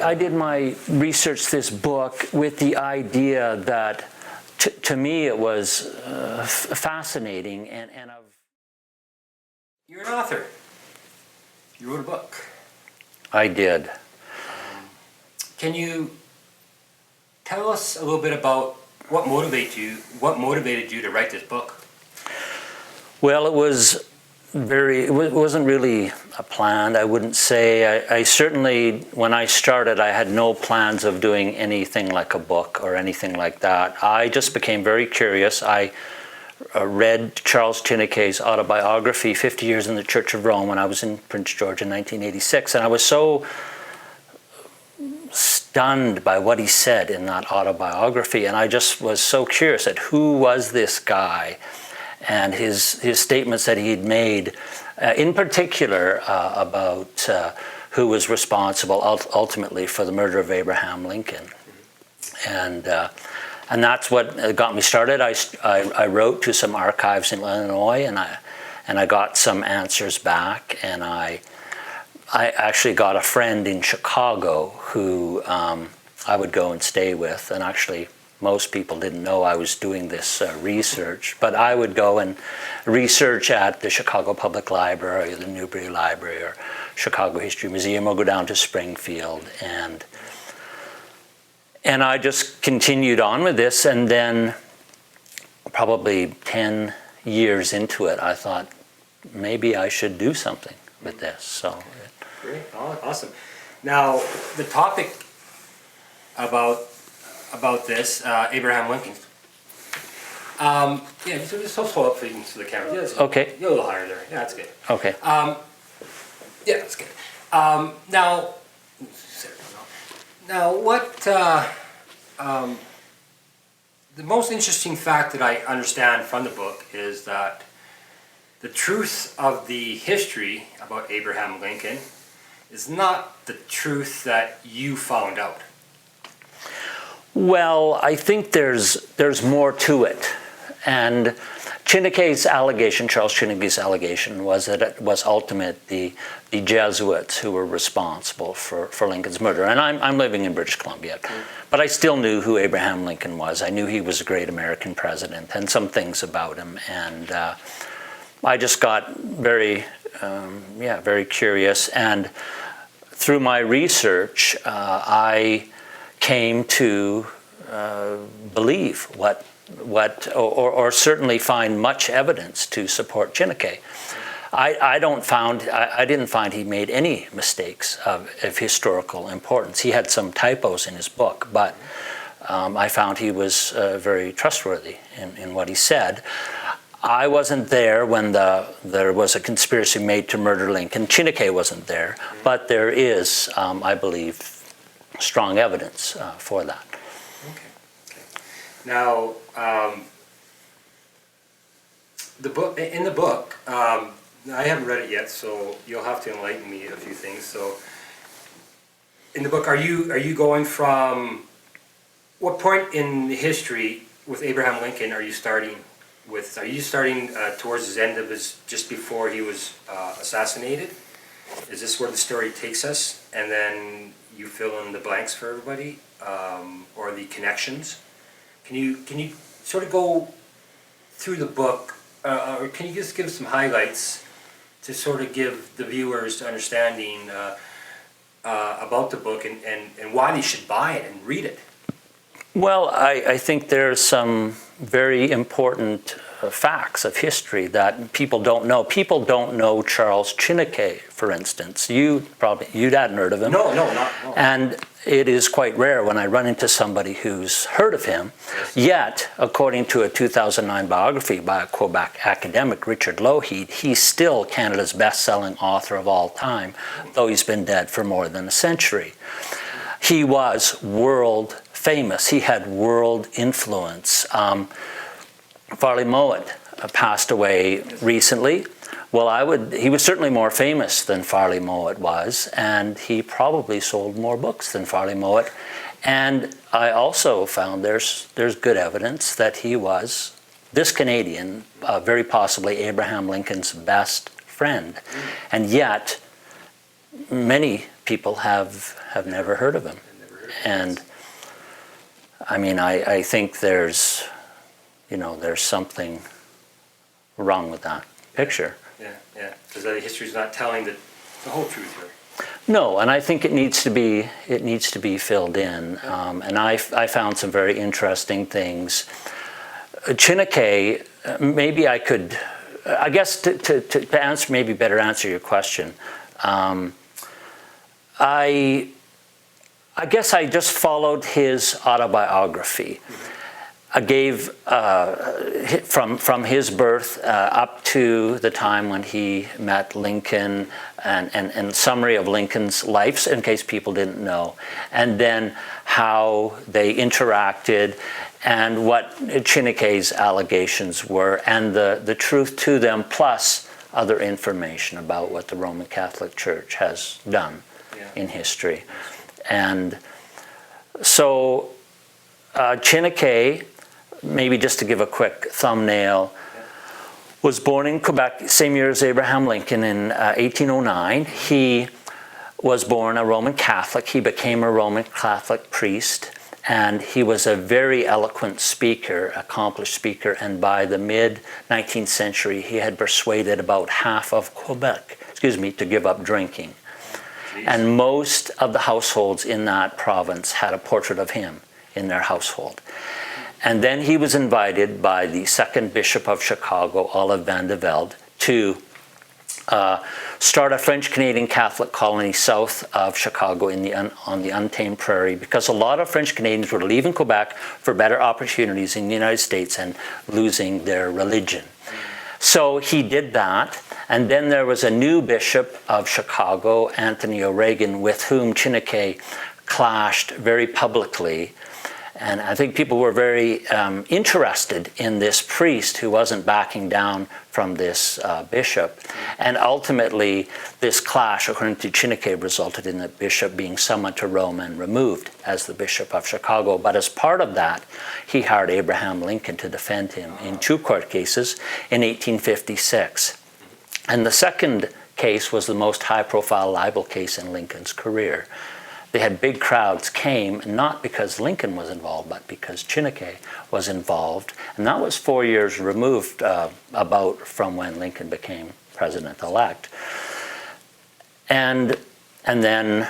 I did my research this book with the idea that to me it was fascinating and You're an author. You wrote a book. I did. Can you tell us a little bit about what motivated you to write this book? Well, it wasn't really a plan, I wouldn't say. I certainly, when I started, I had no plans of doing anything like a book or anything like that. I just became very curious. I read Charles Chinekay's autobiography, 50 Years in the Church of Rome, when I was in Prince George in 1986, and I was so stunned by what he said in that autobiography, and I just was so curious at who was this guy and his statements that he'd made, in particular about who was responsible ultimately for the murder of Abraham Lincoln. And that's what got me started. I wrote to some archives in Illinois, and I got some answers back, and I actually got a friend in Chicago who I would go and stay with, and actually most people didn't know I was doing this research, but I would go and research at the Chicago Public Library, or the Newberry Library, or Chicago History Museum, or go down to Springfield, and I just continued on with this, and then probably 10 years into it, I thought maybe I should do something with this. So. Great, awesome. Now, the topic about this, Abraham Lincoln. Yeah, just hold up for the camera. Yeah, okay. You're a little higher there. Yeah, that's good. Okay. Yeah, that's good. Now, what the most interesting fact that I understand from the book is that the truth of the history about Abraham Lincoln is not the truth that you found out. Well, I think there's more to it. And Chinekay's allegation, Charles Chinekay's allegation, was that it was ultimately the Jesuits who were responsible for Lincoln's murder. And I'm living in British Columbia, but I still knew who Abraham Lincoln was. I knew he was a great American president and some things about him. And I just got very curious. And through my research, I came to believe or certainly find much evidence to support Chinekay. I didn't find he made any mistakes of historical importance. He had some typos in his book, but I found he was very trustworthy in what he said. I wasn't there when there was a conspiracy made to murder Lincoln. Chinekay wasn't there, but there is, I believe, strong evidence for that. Okay. Now, in the book, I haven't read it yet, so you'll have to enlighten me a few things. So, in the book, are you going from what point in history with Abraham Lincoln are you starting with? Are you starting towards his end of just before he was assassinated? Is this where the story takes us, and then you fill in the blanks for everybody, or the connections? Can you sort of go through the book, or can you just give some highlights to sort of give the viewers understanding about the book and why they should buy it and read it? Well, I think there's some very important facts of history that people don't know. People don't know Charles Chinekay, for instance. You hadn't heard of him. No. And it is quite rare when I run into somebody who's heard of him. Yet, according to a 2009 biography by a Quebec academic, Richard Lougheed, he's still Canada's best-selling author of all time, though he's been dead for more than a century. He was world famous. He had world influence. Farley Mowat passed away recently. Well, he was certainly more famous than Farley Mowat was, and he probably sold more books than Farley Mowat. And I also found there's good evidence that he was, this Canadian, very possibly Abraham Lincoln's best friend. And yet, many people have never heard of him. And I mean, I think there's something wrong with that picture. Yeah, because the history's not telling the whole truth here. No, and I think it needs to be filled in. And I found some very interesting things. Chineke, maybe I could, I guess to answer, maybe better answer your question. I guess I just followed his autobiography. I gave from his birth up to the time when he met Lincoln, and summary of Lincoln's life in case people didn't know, and then how they interacted and what Chineke's allegations were and the truth to them, plus other information about what the Roman Catholic Church has done in history. And so Chineke, maybe just to give a quick thumbnail, was born in Quebec, same year as Abraham Lincoln in 1809. He was born a Roman Catholic. He became a Roman Catholic priest, and he was a very eloquent speaker, accomplished speaker, and by the mid-19th century, he had persuaded about half of Quebec, to give up drinking. And most of the households in that province had a portrait of him in their household. And then he was invited by the second Bishop of Chicago, Olive Van de Velde, to start a French-Canadian Catholic colony south of Chicago on the Untamed Prairie, because a lot of French Canadians were leaving Quebec for better opportunities in the United States and losing their religion. So he did that, and then there was a new Bishop of Chicago, Anthony O'Regan, with whom Chineke clashed very publicly. And I think people were very interested in this priest who wasn't backing down from this bishop. And ultimately, this clash, according to Chineke, resulted in the bishop being summoned to Rome and removed as the Bishop of Chicago. But as part of that, he hired Abraham Lincoln to defend him in two court cases in 1856. And the second case was the most high-profile libel case in Lincoln's career. They had big crowds came, not because Lincoln was involved, but because Chineke was involved. And that was 4 years removed about from when Lincoln became president-elect. And then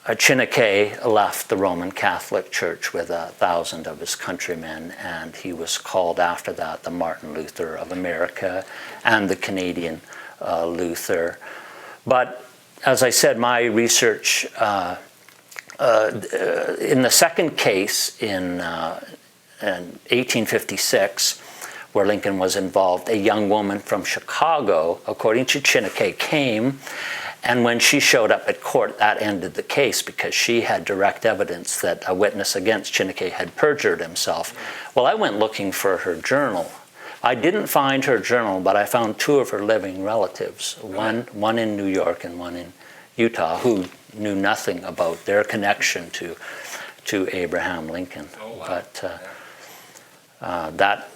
Chineke left the Roman Catholic Church with 1,000 of his countrymen, and he was called after that the Martin Luther of America and the Canadian Luther. But as I said, my research in the second case in 1856, where Lincoln was involved, a young woman from Chicago, according to Chineke, came, and when she showed up at court, that ended the case because she had direct evidence that a witness against Chineke had perjured himself. Well, I went looking for her journal. I didn't find her journal, but I found two of her living relatives, one in New York and one in Utah, who knew nothing about their connection to Abraham Lincoln. Oh, wow. But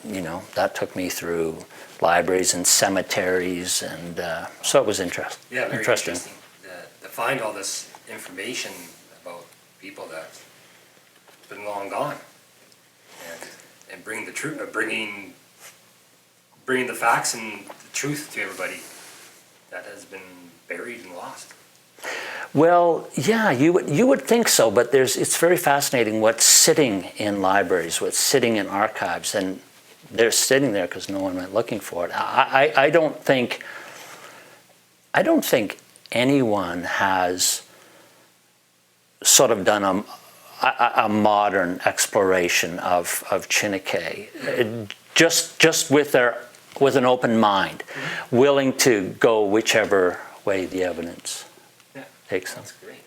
that took me through libraries and cemeteries, and so it was interesting. Yeah, very interesting. To find all this information about people that's been long gone, and bring the truth, bringing the facts and the truth to everybody that has been buried and lost. Well, yeah, you would think so, but it's very fascinating what's sitting in libraries, what's sitting in archives, and they're sitting there because no one went looking for it. I don't think anyone has sort of done a modern exploration of Chineke, just with an open mind, willing to go whichever way the evidence takes them. That's great.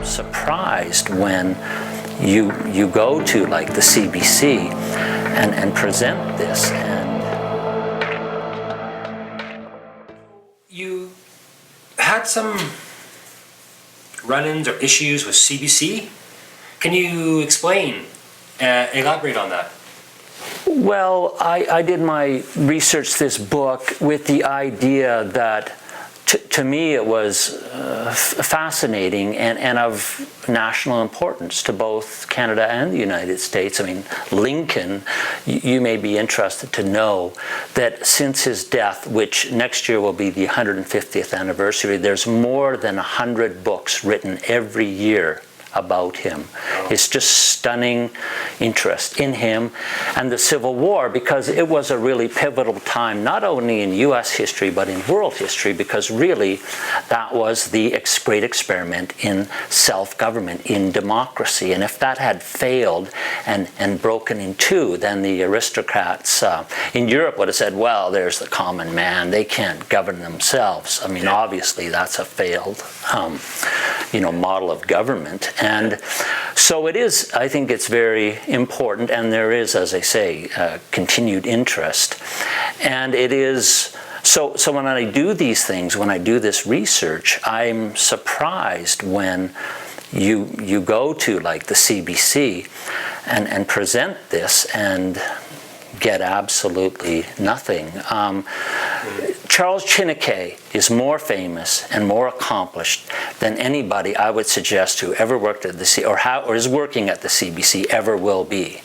Surprised when you go to like the CBC and present this, and you had some run-ins or issues with CBC. Can you elaborate on that? Well, I did my research this book with the idea that to me, it was fascinating and of national importance to both Canada and the United States. I mean, Lincoln, you may be interested to know that since his death, which next year will be the 150th anniversary, there's more than 100 books written every year about him. It's just stunning interest in him and the Civil War, because it was a really pivotal time, not only in U.S. history, but in world history, because really that was the great experiment in self-government, in democracy. And if that had failed and broken in two, then the aristocrats in Europe would have said, well, there's the common man, they can't govern themselves. I mean, obviously that's a failed model of government. And so it is, I think it's very important, and there is, as I say, continued interest. And it is, so when I do these things, when I do this research, I'm surprised when you go to like the CBC and present this and get absolutely nothing. Charles Chineke is more famous and more accomplished than anybody I would suggest who ever worked at the or is working at the CBC ever will be.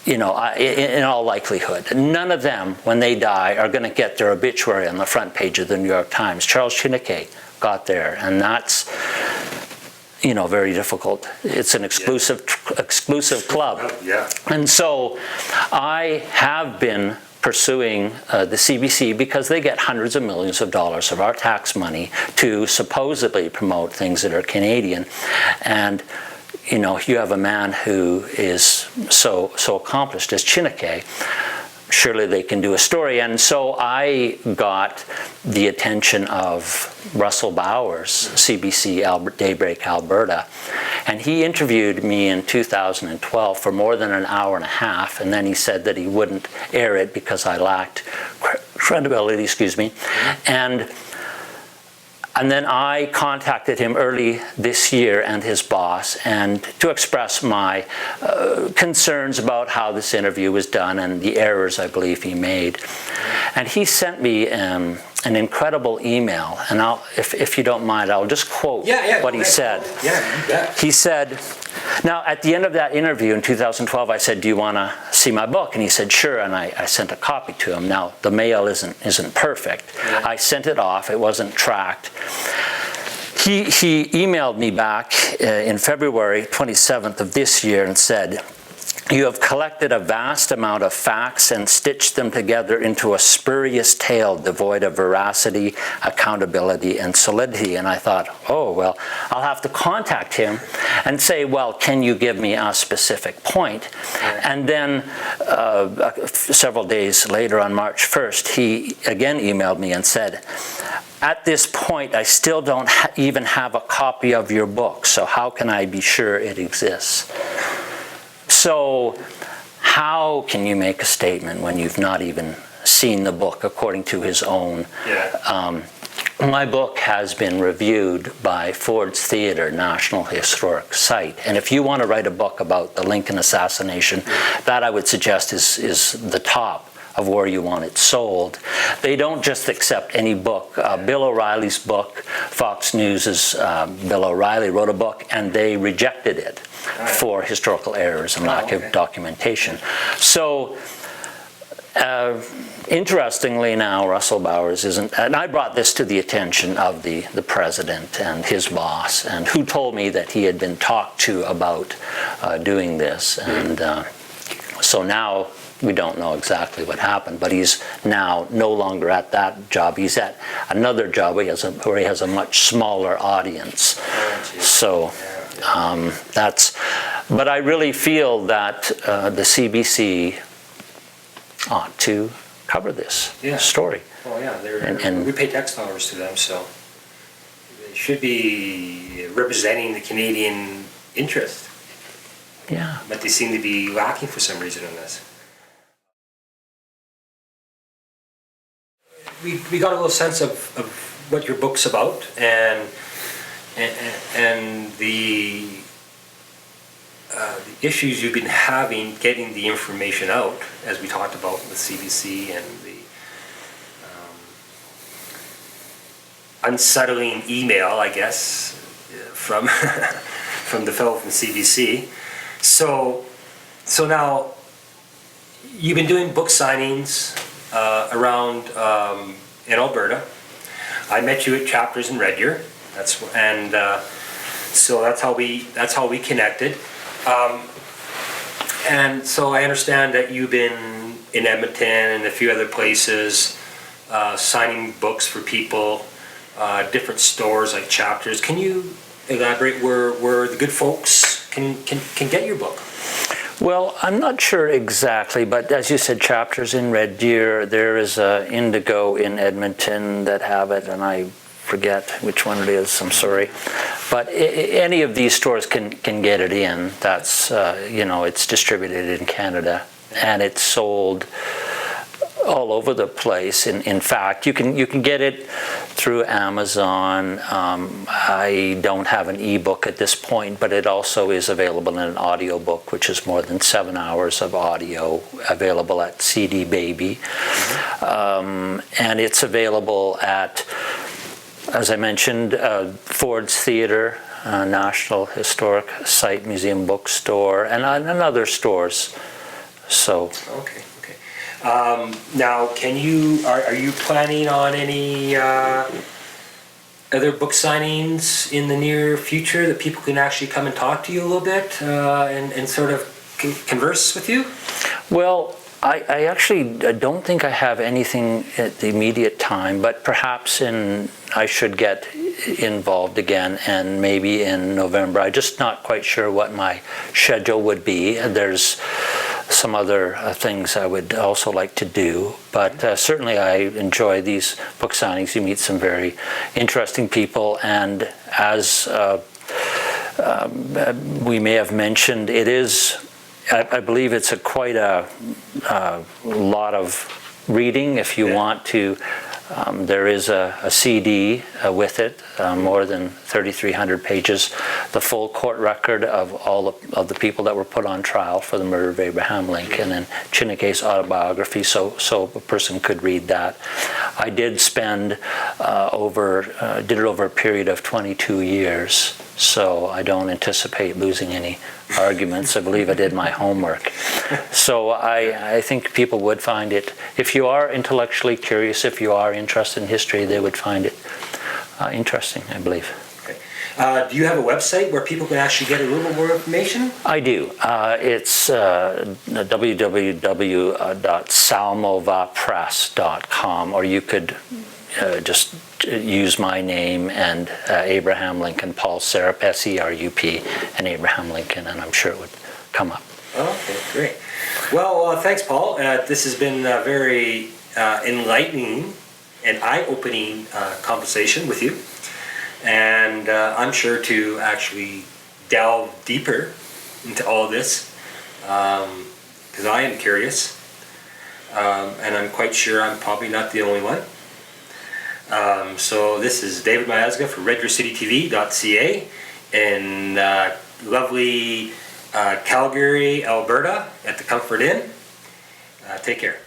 In all likelihood. None of them, when they die, are going to get their obituary on the front page of the New York Times. Charles Chineke got there, and that's very difficult. It's an exclusive club. Yeah. And so I have been pursuing the CBC because they get hundreds of millions of dollars of our tax money to supposedly promote things that are Canadian. And you have a man who is so accomplished as Chineke, surely they can do a story. And so I got the attention of Russell Bowers, CBC Daybreak Alberta, and he interviewed me in 2012 for more than an hour and a half, and then he said that he wouldn't air it because I lacked credibility, and then I contacted him early this year and his boss, and to express my concerns about how this interview was done and the errors I believe he made. And he sent me an incredible email, and if you don't mind, I'll just quote what he said. Yeah, you bet. He said, now at the end of that interview in 2012, I said, do you want to see my book? And he said, sure, and I sent a copy to him. Now, the mail isn't perfect. Yeah. I sent it off, it wasn't tracked. He emailed me back in February 27th of this year and said, you have collected a vast amount of facts and stitched them together into a spurious tale devoid of veracity, accountability, and solidity. And I thought, oh, well, I'll have to contact him and say, well, can you give me a specific point? And then several days later, on March 1st, he again emailed me and said, at this point, I still don't even have a copy of your book, so how can I be sure it exists? So how can you make a statement when you've not even seen the book, according to his own? Yeah. My book has been reviewed by Ford's Theatre National Historic Site. And if you want to write a book about the Lincoln assassination, that I would suggest is the top of where you want it sold. They don't just accept any book. Bill O'Reilly's book, Fox News's Bill O'Reilly wrote a book, and they rejected it for historical errors and lack of documentation. So, interestingly now, Russell Bowers isn't, and I brought this to the attention of the president and his boss, and who told me that he had been talked to about doing this, and so now we don't know exactly what happened, but he's now no longer at that job. He's at another job where he has a much smaller audience. So but I really feel that the CBC ought to cover this story. Well, yeah, and we pay tax dollars to them, so they should be representing the Canadian interest. Yeah. But they seem to be lacking for some reason in this. We got a little sense of what your book's about and the issues you've been having getting the information out, as we talked about with CBC and unsettling email, I guess, from from the fellow from CBC. So now you've been doing book signings around in Alberta. I met you at Chapters in Red Deer. So that's how we connected. And so I understand that you've been in Edmonton and a few other places signing books for people, different stores like Chapters. Can you elaborate where the good folks can get your book? Well, I'm not sure exactly, but as you said, Chapters in Red Deer, there is a Indigo in Edmonton that have it, and I forget which one it is, I'm sorry. But any of these stores can get it in. That's, it's distributed in Canada, and it's sold all over the place. In fact, you can get it through Amazon. I don't have an ebook at this point, but it also is available in an audiobook, which is more than 7 hours of audio available at CD Baby. And it's available at, as I mentioned, Ford's Theatre, National Historic Site Museum Bookstore, and other stores. So. Okay. Now, are you planning on any other book signings in the near future that people can actually come and talk to you a little bit and sort of converse with you? Well, I actually don't think I have anything at the immediate time, but perhaps I should get involved again, and maybe in November. I'm just not quite sure what my schedule would be. There's some other things I would also like to do, but certainly I enjoy these book signings. You meet some very interesting people, and as we may have mentioned, it is, I believe it's quite a lot of reading if you want to. There is a CD with it, more than 3,300 pages, the full court record of all of the people that were put on trial for the murder of Abraham Lincoln, and Chinike's autobiography, so a person could read that. I did spend did it over a period of 22 years, so I don't anticipate losing any arguments. I believe I did my homework. So I think people would find it, if you are intellectually curious, if you are interested in history, they would find it interesting, I believe. Okay. Do you have a website where people can actually get a little more information? I do. It's www.salmovapress.com, or you could just use my name and Abraham Lincoln, Paul Serup, S-E-R-U-P, and Abraham Lincoln, and I'm sure it would come up. Okay, great. Well, thanks, Paul. This has been a very enlightening and eye-opening conversation with you, and I'm sure to actually delve deeper into all this, because I am curious, and I'm quite sure I'm probably not the only one. So this is David Miazga for RedDeerCityTV.ca in lovely Calgary, Alberta at the Comfort Inn. Take care.